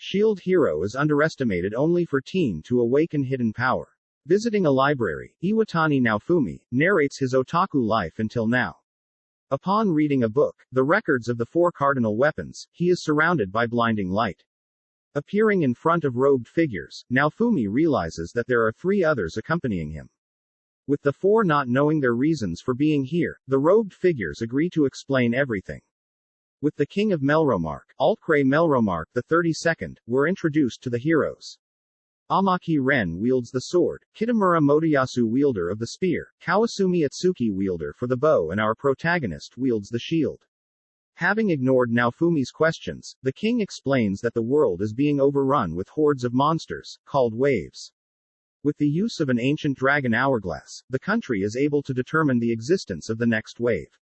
Shield Hero is underestimated only for teen to awaken hidden power. Visiting a library, Iwatani Naofumi narrates his otaku life until now. Upon reading a book, The Records of the Four Cardinal Weapons, he is surrounded by blinding light. Appearing in front of robed figures, Naofumi realizes that there are 3 others accompanying him. With the 4 not knowing their reasons for being here, the robed figures agree to explain everything. With the King of Melromark, Altcray Melromark the 32nd, were introduced to the heroes. Amaki Ren wields the sword, Kitamura Motoyasu wielder of the spear, Kawasumi Atsuki wielder for the bow, and our protagonist wields the shield. Having ignored Naofumi's questions, the king explains that the world is being overrun with hordes of monsters, called waves. With the use of an ancient dragon hourglass, the country is able to determine the existence of the next wave.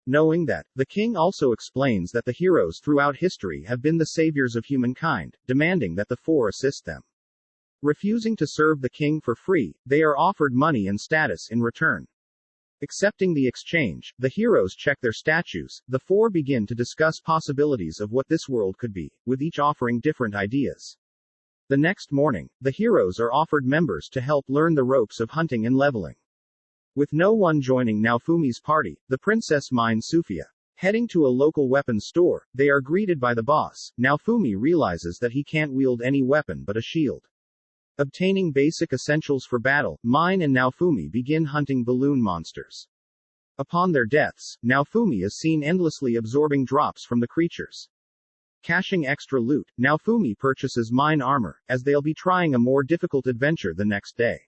Knowing that, the king also explains that the heroes throughout history have been the saviors of humankind, demanding that the 4 assist them. Refusing to serve the king for free, they are offered money and status in return. Accepting the exchange, the heroes check their statues. The 4 begin to discuss possibilities of what this world could be, with each offering different ideas. The next morning, the heroes are offered members to help learn the ropes of hunting and leveling. With no one joining Naofumi's party, the princess minds Sufia. Heading to a local weapons store, they are greeted by the boss. Naofumi realizes that he can't wield any weapon but a shield. Obtaining basic essentials for battle, Mine and Naofumi begin hunting balloon monsters. Upon their deaths, Naofumi is seen endlessly absorbing drops from the creatures. Caching extra loot, Naofumi purchases Mine armor, as they'll be trying a more difficult adventure the next day.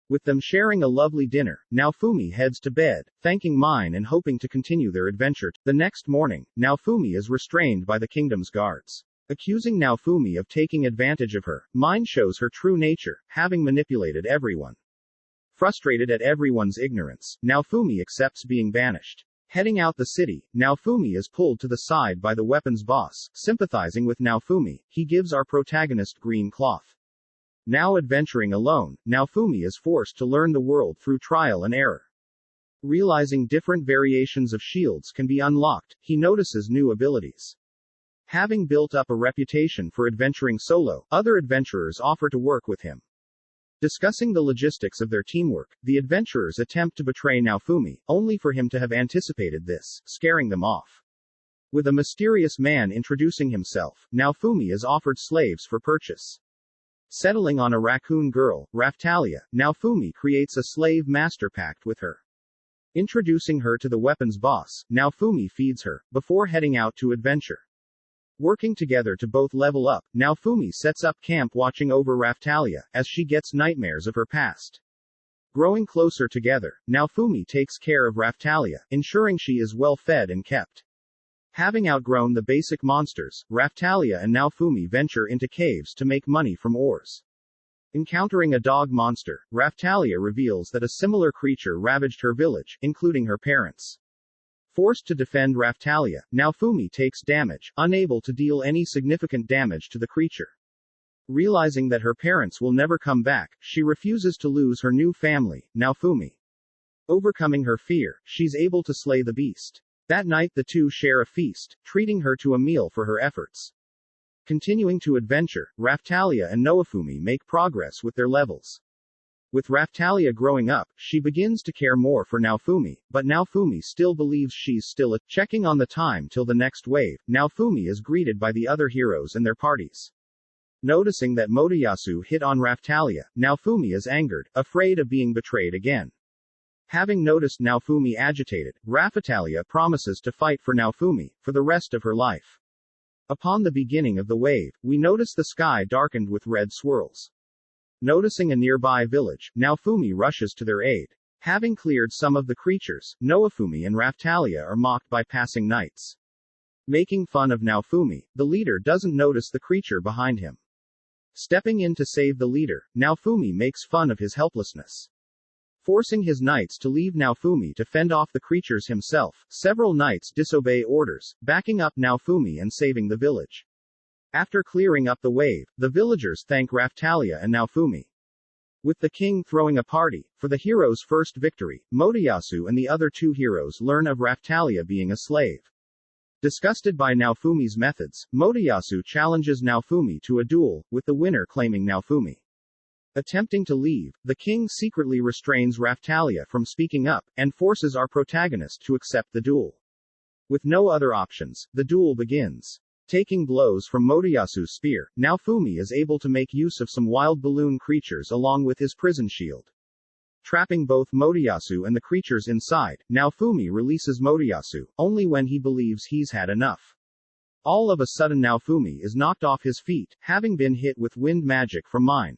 With them sharing a lovely dinner, Naofumi heads to bed, thanking Mine and hoping to continue their adventure. The next morning, Naofumi is restrained by the kingdom's guards. Accusing Naofumi of taking advantage of her, Mine shows her true nature, having manipulated everyone. Frustrated at everyone's ignorance, Naofumi accepts being banished. Heading out the city, Naofumi is pulled to the side by the weapons boss. Sympathizing with Naofumi, he gives our protagonist green cloth. Now adventuring alone, Naofumi is forced to learn the world through trial and error. Realizing different variations of shields can be unlocked, he notices new abilities. Having built up a reputation for adventuring solo, other adventurers offer to work with him. Discussing the logistics of their teamwork, the adventurers attempt to betray Naofumi, only for him to have anticipated this, scaring them off. With a mysterious man introducing himself, Naofumi is offered slaves for purchase. Settling on a raccoon girl, Raphtalia, Naofumi creates a slave master pact with her. Introducing her to the weapons boss, Naofumi feeds her, before heading out to adventure. Working together to both level up, Naofumi sets up camp watching over Raphtalia, as she gets nightmares of her past. Growing closer together, Naofumi takes care of Raphtalia, ensuring she is well fed and kept. Having outgrown the basic monsters, Raphtalia and Naofumi venture into caves to make money from ores. Encountering a dog monster, Raphtalia reveals that a similar creature ravaged her village, including her parents. Forced to defend Raphtalia, Naofumi takes damage, unable to deal any significant damage to the creature. Realizing that her parents will never come back, she refuses to lose her new family, Naofumi. Overcoming her fear, she's able to slay the beast. That night the two share a feast, treating her to a meal for her efforts. Continuing to adventure, Raphtalia and Naofumi make progress with their levels. With Raphtalia growing up, she begins to care more for Naofumi, but Naofumi still believes she's still a. Checking on the time till the next wave, Naofumi is greeted by the other heroes and their parties. Noticing that Motoyasu hit on Raphtalia, Naofumi is angered, afraid of being betrayed again. Having noticed Naofumi agitated, Raphtalia promises to fight for Naofumi, for the rest of her life. Upon the beginning of the wave, we notice the sky darkened with red swirls. Noticing a nearby village, Naofumi rushes to their aid. Having cleared some of the creatures, Naofumi and Raphtalia are mocked by passing knights. Making fun of Naofumi, the leader doesn't notice the creature behind him. Stepping in to save the leader, Naofumi makes fun of his helplessness. Forcing his knights to leave Naofumi to fend off the creatures himself, several knights disobey orders, backing up Naofumi and saving the village. After clearing up the wave, the villagers thank Raphtalia and Naofumi. With the king throwing a party for the hero's first victory, Motoyasu and the other two heroes learn of Raphtalia being a slave. Disgusted by Naofumi's methods, Motoyasu challenges Naofumi to a duel, with the winner claiming Naofumi. Attempting to leave, the king secretly restrains Raphtalia from speaking up, and forces our protagonist to accept the duel. With no other options, the duel begins. Taking blows from Motoyasu's spear, Naofumi is able to make use of some wild balloon creatures along with his prison shield. Trapping both Motoyasu and the creatures inside, Naofumi releases Motoyasu, only when he believes he's had enough. All of a sudden Naofumi is knocked off his feet, having been hit with wind magic from mine.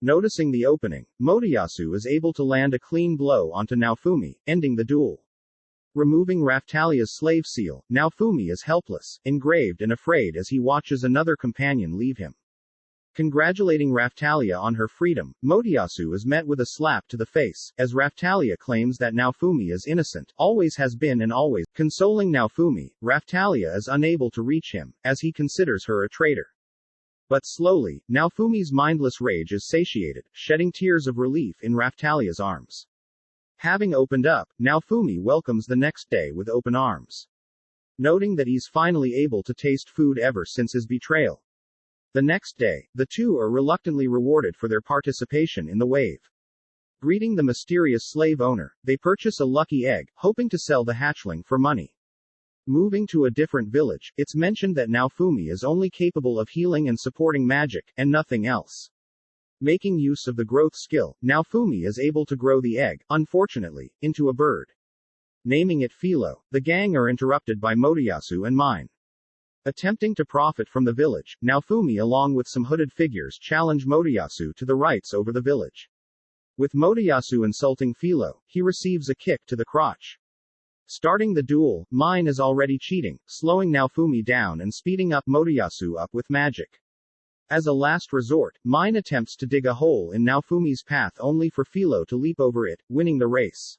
Noticing the opening, Motoyasu is able to land a clean blow onto Naofumi, ending the duel. Removing Raphtalia's slave seal, Naofumi is helpless, engraved and afraid as he watches another companion leave him. Congratulating Raphtalia on her freedom, Motoyasu is met with a slap to the face, as Raphtalia claims that Naofumi is innocent, always has been and always. Consoling Naofumi, Raphtalia is unable to reach him, as he considers her a traitor. But slowly, Naofumi's mindless rage is satiated, shedding tears of relief in Raphtalia's arms. Having opened up, Naofumi welcomes the next day with open arms. Noting that he's finally able to taste food ever since his betrayal. The next day, the two are reluctantly rewarded for their participation in the wave. Greeting the mysterious slave owner, they purchase a lucky egg, hoping to sell the hatchling for money. Moving to a different village, it's mentioned that Naofumi is only capable of healing and supporting magic, and nothing else. Making use of the growth skill, Naofumi is able to grow the egg, unfortunately, into a bird. Naming it Philo, the gang are interrupted by Motoyasu and Mine. Attempting to profit from the village, Naofumi along with some hooded figures challenge Motoyasu to the rights over the village. With Motoyasu insulting Philo, he receives a kick to the crotch. Starting the duel, Mine is already cheating, slowing Naofumi down and speeding up Motoyasu up with magic. As a last resort, Mine attempts to dig a hole in Naofumi's path only for Philo to leap over it, winning the race.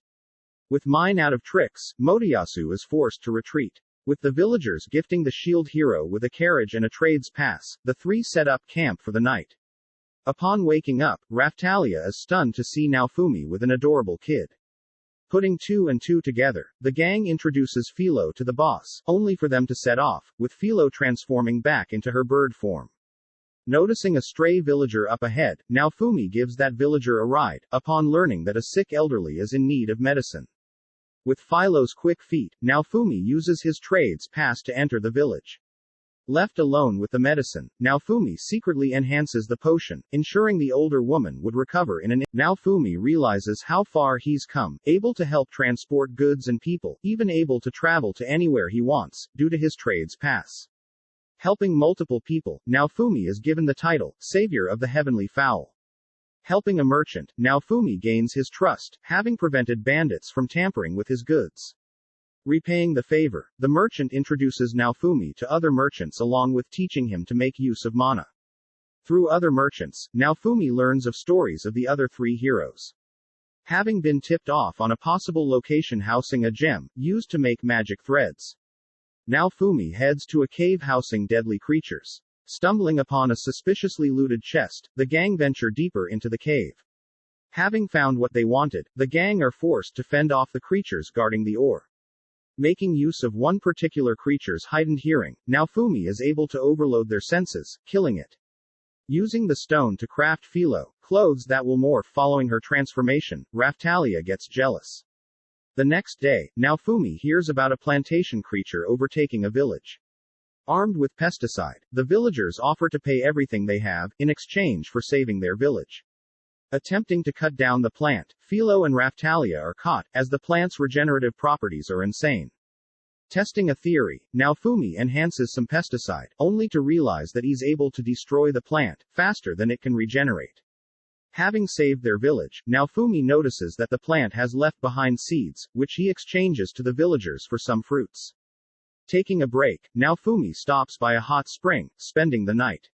With Mine out of tricks, Motoyasu is forced to retreat. With the villagers gifting the shield hero with a carriage and a trades pass, the three set up camp for the night. Upon waking up, Raphtalia is stunned to see Naofumi with an adorable kid. Putting two and two together, the gang introduces Philo to the boss, only for them to set off, with Philo transforming back into her bird form. Noticing a stray villager up ahead, Naofumi gives that villager a ride, upon learning that a sick elderly is in need of medicine. With Philo's quick feet, Naofumi uses his trades pass to enter the village. Left alone with the medicine, Naofumi secretly enhances the potion, ensuring the older woman would recover in an Naofumi realizes how far he's come, able to help transport goods and people, even able to travel to anywhere he wants, due to his trades pass. Helping multiple people, Naofumi is given the title, Savior of the Heavenly Fowl. Helping a merchant, Naofumi gains his trust, having prevented bandits from tampering with his goods. Repaying the favor, the merchant introduces Naofumi to other merchants along with teaching him to make use of mana. Through other merchants, Naofumi learns of stories of the other three heroes. Having been tipped off on a possible location housing a gem, used to make magic threads. Naofumi heads to a cave housing deadly creatures. Stumbling upon a suspiciously looted chest, the gang venture deeper into the cave. Having found what they wanted, the gang are forced to fend off the creatures guarding the ore. Making use of one particular creature's heightened hearing, Naofumi is able to overload their senses, killing it. Using the stone to craft Philo, clothes that will morph following her transformation, Raphtalia gets jealous. The next day, Naofumi hears about a plantation creature overtaking a village. Armed with pesticide, the villagers offer to pay everything they have, in exchange for saving their village. Attempting to cut down the plant, Philo and Raphtalia are caught, as the plant's regenerative properties are insane. Testing a theory, Naofumi enhances some pesticide, only to realize that he's able to destroy the plant, faster than it can regenerate. Having saved their village, Naofumi notices that the plant has left behind seeds, which he exchanges to the villagers for some fruits. Taking a break, Naofumi stops by a hot spring, spending the night.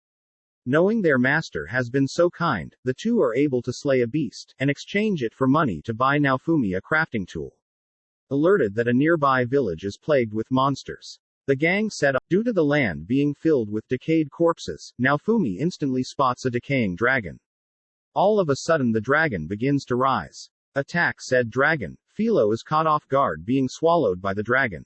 Knowing their master has been so kind, the two are able to slay a beast, and exchange it for money to buy Naofumi a crafting tool. Alerted that a nearby village is plagued with monsters, the gang set up. Due to the land being filled with decayed corpses, Naofumi instantly spots a decaying dragon. All of a sudden the dragon begins to rise. Attack said dragon. Philo is caught off guard being swallowed by the dragon.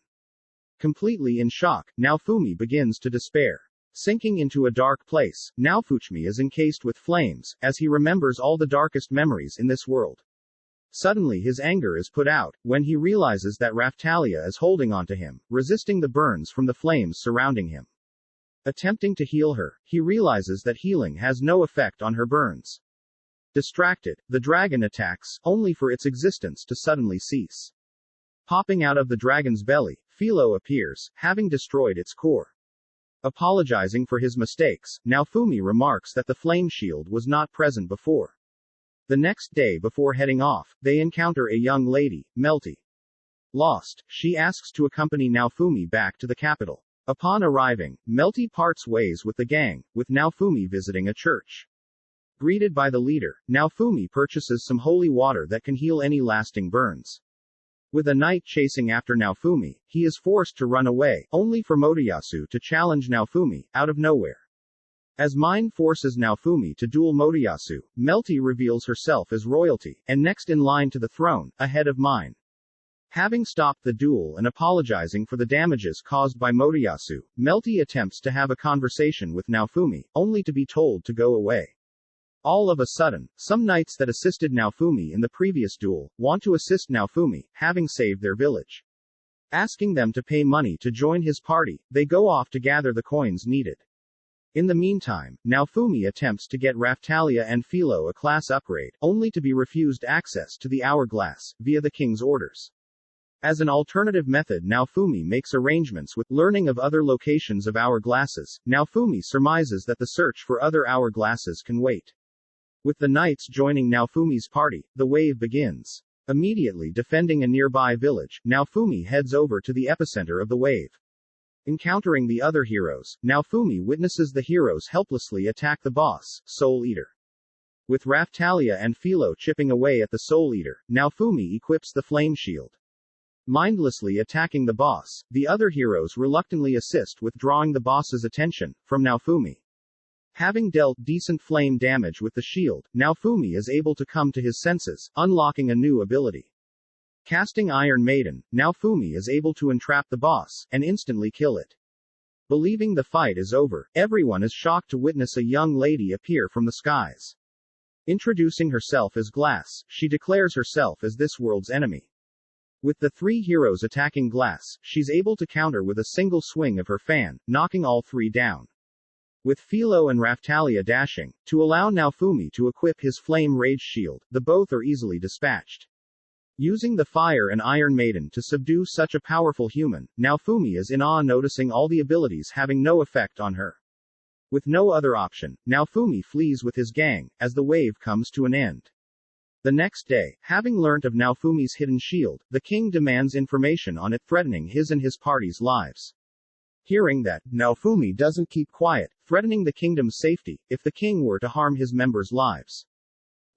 Completely in shock, Naofumi begins to despair. Sinking into a dark place, Naofumi is encased with flames, as he remembers all the darkest memories in this world. Suddenly his anger is put out, when he realizes that Raphtalia is holding onto him, resisting the burns from the flames surrounding him. Attempting to heal her, he realizes that healing has no effect on her burns. Distracted, the dragon attacks, only for its existence to suddenly cease. Popping out of the dragon's belly, Philo appears, having destroyed its core. Apologizing for his mistakes, Naofumi remarks that the flame shield was not present before. The next day before heading off, they encounter a young lady, Melty. Lost, she asks to accompany Naofumi back to the capital. Upon arriving, Melty parts ways with the gang, with Naofumi visiting a church. Greeted by the leader, Naofumi purchases some holy water that can heal any lasting burns. With a knight chasing after Naofumi, he is forced to run away, only for Motoyasu to challenge Naofumi, out of nowhere. As Mine forces Naofumi to duel Motoyasu, Melty reveals herself as royalty, and next in line to the throne, ahead of Mine. Having stopped the duel and apologizing for the damages caused by Motoyasu, Melty attempts to have a conversation with Naofumi, only to be told to go away. All of a sudden, some knights that assisted Naofumi in the previous duel, want to assist Naofumi, having saved their village. Asking them to pay money to join his party, they go off to gather the coins needed. In the meantime, Naofumi attempts to get Raphtalia and Philo a class upgrade, only to be refused access to the hourglass, via the king's orders. As an alternative method, Naofumi makes arrangements with learning of other locations of hourglasses. Naofumi surmises that the search for other hourglasses can wait. With the knights joining Naofumi's party, the wave begins. Immediately defending a nearby village, Naofumi heads over to the epicenter of the wave. Encountering the other heroes, Naofumi witnesses the heroes helplessly attack the boss, Soul Eater. With Raphtalia and Philo chipping away at the Soul Eater, Naofumi equips the Flame Shield. Mindlessly attacking the boss, the other heroes reluctantly assist withdrawing the boss's attention from Naofumi. Having dealt decent flame damage with the shield, Naofumi is able to come to his senses, unlocking a new ability. Casting Iron Maiden, Naofumi is able to entrap the boss, and instantly kill it. Believing the fight is over, everyone is shocked to witness a young lady appear from the skies. Introducing herself as Glass, she declares herself as this world's enemy. With the three heroes attacking Glass, she's able to counter with a single swing of her fan, knocking all three down. With Philo and Raphtalia dashing, to allow Naofumi to equip his Flame Rage Shield, the both are easily dispatched. Using the Fire and Iron Maiden to subdue such a powerful human, Naofumi is in awe noticing all the abilities having no effect on her. With no other option, Naofumi flees with his gang, as the wave comes to an end. The next day, having learnt of Naofumi's hidden shield, the king demands information on it, threatening his and his party's lives. Hearing that, Naofumi doesn't keep quiet, threatening the kingdom's safety, if the king were to harm his members' lives.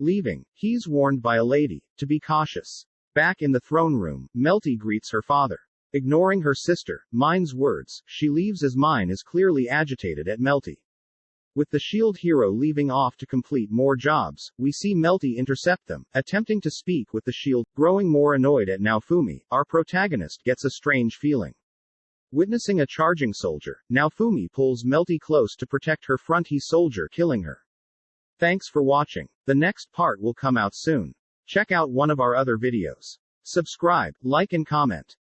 Leaving, he's warned by a lady, to be cautious. Back in the throne room, Melty greets her father. Ignoring her sister, Mine's words, she leaves as Mine is clearly agitated at Melty. With the shield hero leaving off to complete more jobs, we see Melty intercept them, attempting to speak with the shield. Growing more annoyed at Naofumi, our protagonist gets a strange feeling. Witnessing a charging soldier, Naofumi pulls Melty close to protect her fronty soldier, killing her. Thanks for watching. The next part will come out soon. Check out one of our other videos. Subscribe, like and comment.